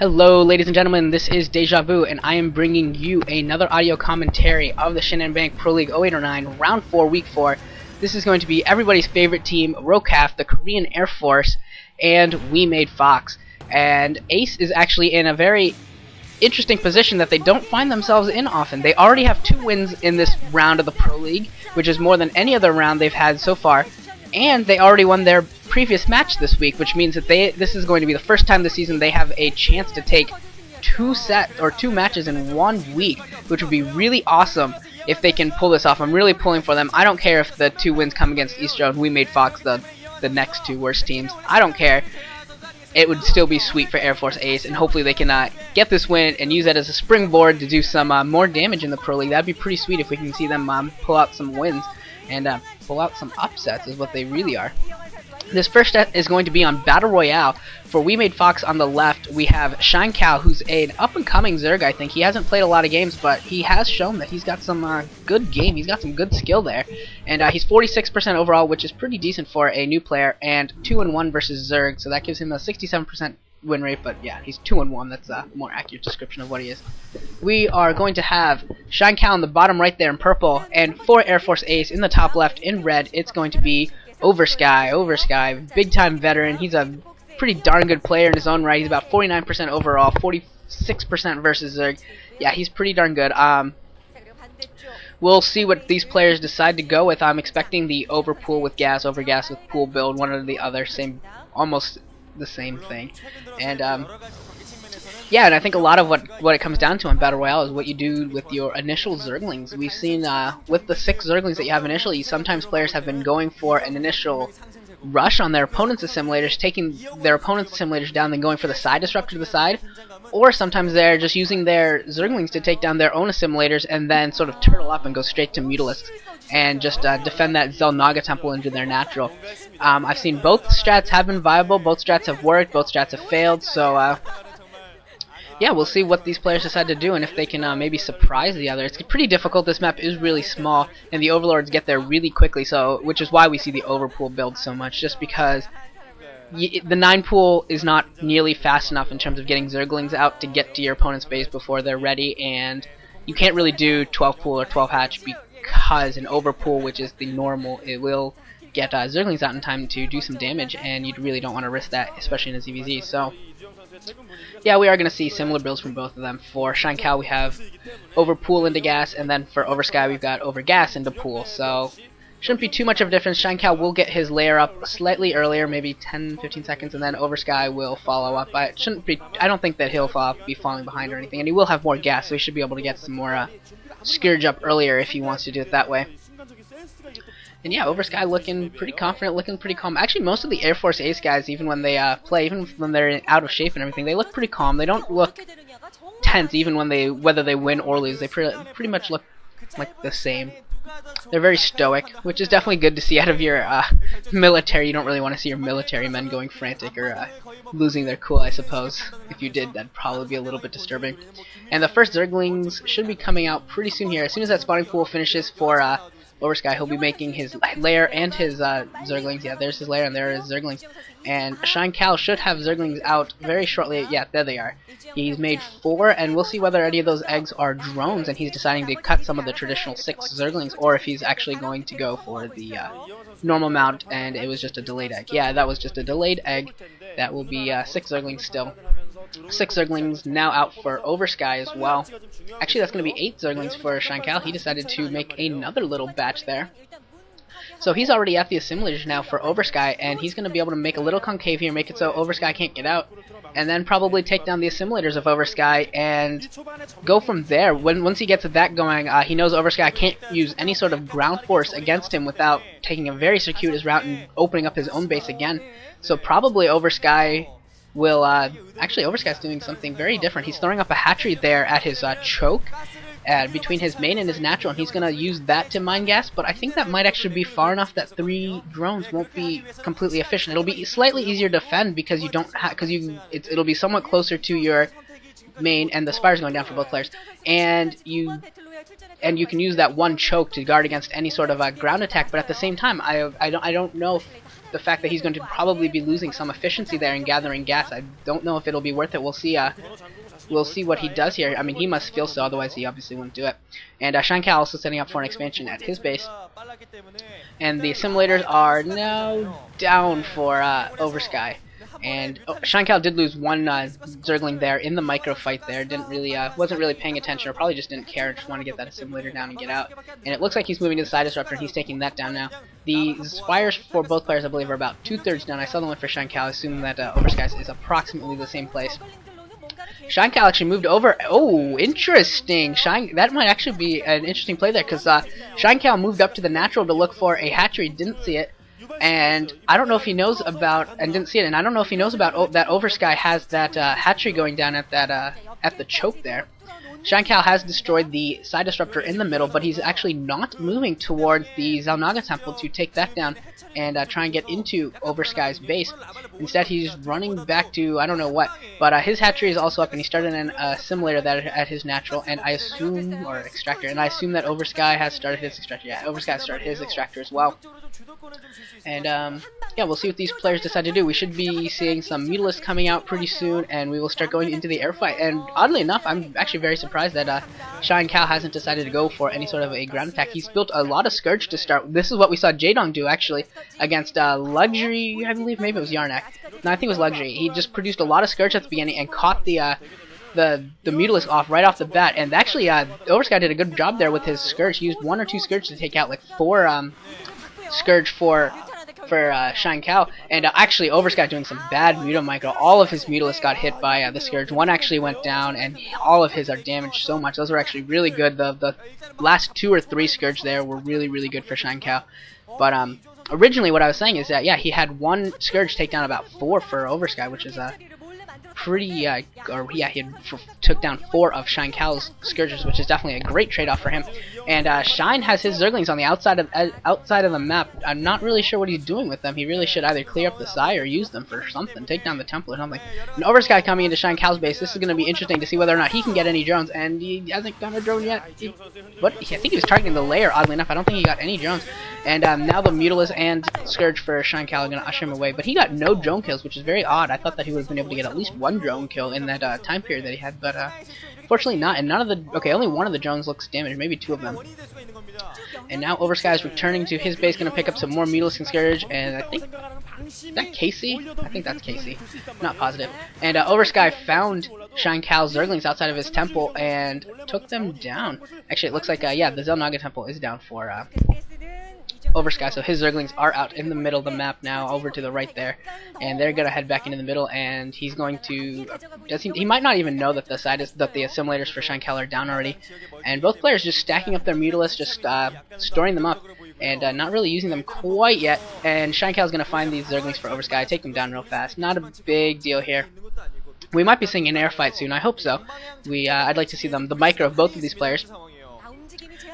Hello ladies and gentlemen, this is Deja Vu and I am bringing you another audio commentary of the Shin Bank Pro League 0809 Round 4 Week 4. This is going to be everybody's favorite team, ROKAF, the Korean Air Force, and WeMade Fox. And Ace is actually in a very interesting position that they don't find themselves in often. They already have 2 wins in this round of the Pro League, which is more than any other round they've had so far. And they already won their previous match this week, which means that this is going to be the first time this season they have a chance to take 2 matches in 1 week, which would be really awesome if they can pull this off. I'm really pulling for them. I don't care if the 2 wins come against Eastro and WeMade Fox, the next 2 worst teams. I don't care. It would still be sweet for Air Force Ace, and hopefully they can get this win and use that as a springboard to do some more damage in the Pro League. That'd be pretty sweet if we can see them pull out some wins and pull out some upsets, is what they really are. This first set is going to be on Battle Royale. For WeMade Fox on the left, we have Shine Cow, who's an up-and-coming Zerg, I think. He hasn't played a lot of games, but he has shown that he's got some good game. He's got some good skill there. And he's 46% overall, which is pretty decent for a new player, and 2-1 versus Zerg, so that gives him a 67% win rate, but yeah, he's 2-1. That's a more accurate description of what he is. We are going to have Shine Cow in the bottom right there in purple, and for Air Force Ace in the top left in red, it's going to be Oversky. Oversky, big time veteran. He's a pretty darn good player in his own right. He's about 49% overall, 46% versus Zerg. Yeah, he's pretty darn good. We'll see what these players decide to go with. I'm expecting the overpool with gas, overgas with pool build, one or the other, almost the same thing. And yeah, and I think a lot of what it comes down to on Battle Royale is what you do with your initial Zerglings. We've seen with the 6 Zerglings that you have initially, sometimes players have been going for an initial rush on their opponent's assimilators, taking their opponent's assimilators down, then going for the side disruptor to the side, or sometimes they're just using their Zerglings to take down their own assimilators and then sort of turtle up and go straight to Mutalisks and just defend that Zelnaga Temple into their natural. I've seen both strats have been viable, both strats have worked, both strats have failed, so yeah, we'll see what these players decide to do and if they can maybe surprise the other. It's pretty difficult. This map is really small, and the Overlords get there really quickly, so which is why we see the overpool build so much, just because the 9 pool is not nearly fast enough in terms of getting Zerglings out to get to your opponent's base before they're ready, and you can't really do 12 pool or 12 hatch because an overpool, which is the normal, it will get Zerglings out in time to do some damage, and you really don't want to risk that, especially in a ZVZ. So yeah, we are going to see similar builds from both of them. For Shine Cow, we have over pool into gas, and then for Oversky, we've got over gas into pool. So shouldn't be too much of a difference. Shine Cow will get his layer up slightly earlier, maybe 10-15 seconds, and then Oversky will follow up. I don't think that he'll be falling behind or anything, and he will have more gas, so he should be able to get some more Scourge up earlier if he wants to do it that way. And yeah, Oversky looking pretty confident, looking pretty calm. Actually, most of the Air Force Ace guys, even when they play, even when they're out of shape and everything, they look pretty calm. They don't look tense, even when whether they win or lose. They pretty much look like the same. They're very stoic, which is definitely good to see out of your military. You don't really want to see your military men going frantic or losing their cool, I suppose. If you did, that'd probably be a little bit disturbing. And the first Zerglings should be coming out pretty soon here. As soon as that spawning pool finishes for Oversky, he'll be making his lair and his Zerglings. Yeah, there's his lair and there is Zerglings. And Shine Cow should have Zerglings out very shortly. Yeah, there they are. He's made 4, and we'll see whether any of those eggs are drones, and he's deciding to cut some of the traditional 6 Zerglings, or if he's actually going to go for the normal mount, and it was just a delayed egg. Yeah, that was just a delayed egg. That will be 6 Zerglings still. 6 Zerglings now out for Oversky as well. Actually, that's going to be 8 Zerglings for Shine Cow. He decided to make another little batch there. So he's already at the assimilators now for Oversky, and he's going to be able to make a little concave here, make it so Oversky can't get out, and then probably take down the assimilators of Oversky and go from there. Once he gets that going, he knows Oversky can't use any sort of ground force against him without taking a very circuitous route and opening up his own base again. So probably Oversky will actually, Oversky's doing something very different. He's throwing up a hatchery there at his choke between his main and his natural, and he's going to use that to mine gas, but I think that might actually be far enough that 3 drones won't be completely efficient. It'll be slightly easier to defend because you don't it'll be somewhat closer to your main, and the spire's going down for both players, and you can use that one choke to guard against any sort of ground attack. But at the same time, I don't know the fact that he's going to probably be losing some efficiency there in gathering gas. I don't know if it'll be worth it. We'll see. We'll see what he does here. I mean, he must feel so, otherwise he obviously wouldn't do it. And Shankal also setting up for an expansion at his base. And the assimilators are now down for Oversky. And Shankal did lose one Zergling there in the micro fight there. Didn't really, wasn't really paying attention, or probably just didn't care. Just want to get that assimilator down and get out. And it looks like he's moving to the side disruptor, and he's taking that down now. The spires for both players, I believe, are about 2/3 down. I saw the one for Shankal, assuming that Oversky is approximately the same place. Shankal actually moved over. Oh, interesting. That might actually be an interesting play there, because Shankal moved up to the natural to look for a hatchery, didn't see it. And I don't know if he knows about, and didn't see it, and I don't know if he knows about that Oversky has that hatchery going down at that at the choke there. Shankal has destroyed the side disruptor in the middle, but he's actually not moving towards the Xel'Naga temple to take that down and try and get into Oversky's base. Instead, he's running back to I don't know what, but his hatchery is also up, and he started an assimilator that at his natural, and I assume, or extractor, and I assume that Oversky has started his extractor. Yeah, Oversky has started his extractor as well. And yeah, we'll see what these players decide to do. We should be seeing some Mutalisks coming out pretty soon, and we will start going into the air fight. And oddly enough, I'm actually very surprised that Shankal hasn't decided to go for any sort of a ground attack. He's built a lot of Scourge to start. This is what we saw Jaedong do actually against Luxury, I believe. Maybe it was Yarnak. No, I think it was Luxury. He just produced a lot of Scourge at the beginning and caught the Mutalisk off right off the bat. And actually, Oversky did a good job there with his Scourge. He used 1 or 2 Scourge to take out like 4 Scourge for Shankal, and actually Oversky doing some bad Mutomicro. All of his Mutalisks got hit by the Scourge. One actually went down, and all of his are damaged so much. Those were actually really good. The last 2 or 3 Scourge there were really good for Shankal. But originally what I was saying is that, yeah, he had 1 Scourge take down about 4 for Oversky, which is pretty, he took down 4 of Shankal's Scourges, which is definitely a great trade-off for him. And Shine has his Zerglings on the outside of the map. I'm not really sure what he's doing with them. He really should either clear up the side or use them for something, take down the temple or something. And Oversky coming into Shankal's base. This is going to be interesting to see whether or not he can get any drones, and he hasn't got a drone yet. I think he was targeting the lair, oddly enough. I don't think he got any drones. And now the Mutalisk and Scourge for Shankal are going to usher him away. But he got no drone kills, which is very odd. I thought that he would have been able to get at least 1 drone kill in that time period that he had, but fortunately not. And none of the only one of the drones looks damaged, maybe 2 of them. And now Oversky is returning to his base, going to pick up some more Mutalisk and Scourge, and I think is that Casey? I think that's Casey. Not positive. And Oversky found Shankal's Zerglings outside of his temple and took them down. Actually, it looks like yeah, the Xel'Naga temple is down for Oversky, so his Zerglings are out in the middle of the map now, over to the right there, and they're gonna head back into the middle, and he's going to he might not even know that the assimilators for Shankal are down already, and both players just stacking up their Mutalisks, just storing them up, and not really using them quite yet. And Shankal's gonna find these Zerglings for Oversky, take them down real fast. Not a big deal here. We might be seeing an air fight soon. I hope so. I'd like to see the micro of both of these players.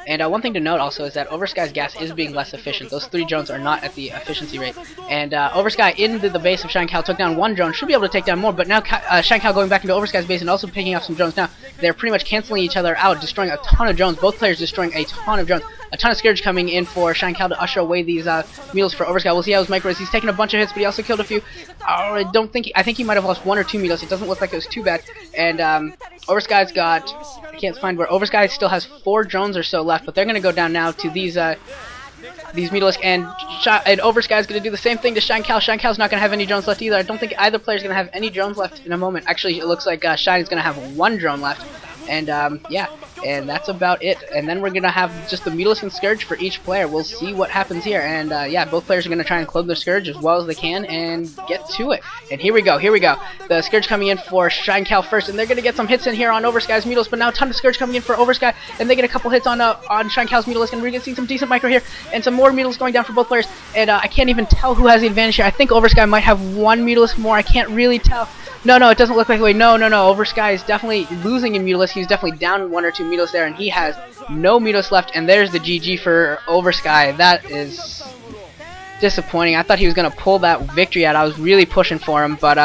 And one thing to note also is that Oversky's gas is being less efficient. Those 3 drones are not at the efficiency rate. And Oversky into the base of Shankal took down 1 drone. Should be able to take down more, but now Shankal going back into Oversky's base and also picking up some drones. Now, they're pretty much canceling each other out, destroying a ton of drones. Both players destroying a ton of drones. A ton of Scourge coming in for Shankal to usher away these Mutalisks for Oversky. We'll see how his micro is. He's taking a bunch of hits, but he also killed a few. I think he might have lost 1 or 2 Mutalisks. It doesn't look like it was too bad. And Oversky's got, I can't find where, Oversky still has 4 drones or so left, but they're going to go down now to these Mutalisks, and Oversky's going to do the same thing to Shankal. Shankal's not going to have any drones left either. I don't think either player's going to have any drones left in a moment. Actually, it looks like Shine is going to have 1 drone left. And yeah, and that's about it. And then we're going to have just the Mutalisk and Scourge for each player. We'll see what happens here. And yeah, both players are going to try and clone their Scourge as well as they can and get to it. And here we go. The Scourge coming in for Shankal first, and they're going to get some hits in here on Oversky's Mutalisk, but now a ton of Scourge coming in for Oversky, and they get a couple hits on Shankal's Mutalisk, and we're going to see some decent micro here, and some more Mutalisks going down for both players. And I can't even tell who has the advantage here. I think Oversky might have 1 Mutalisk more. I can't really tell. No, it doesn't look like the way. No. Oversky is definitely losing in Mutalisks. He's definitely down 1 or 2 Mutalisks there, and he has no Mutalisks left. And there's the GG for Oversky. That is disappointing. I thought he was going to pull that victory out. I was really pushing for him, but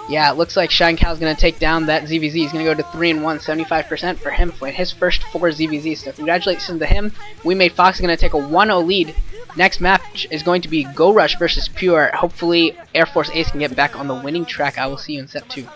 yeah, it looks like Shankal's going to take down that ZVZ. He's going to go to 3-1, 75% for him for his first 4 ZVZs. So congratulations to him. WeMade Fox is going to take a 1-0 lead Next match is going to be Go Rush versus Pure. Hopefully Air Force Ace can get back on the winning track. I will see you in set 2.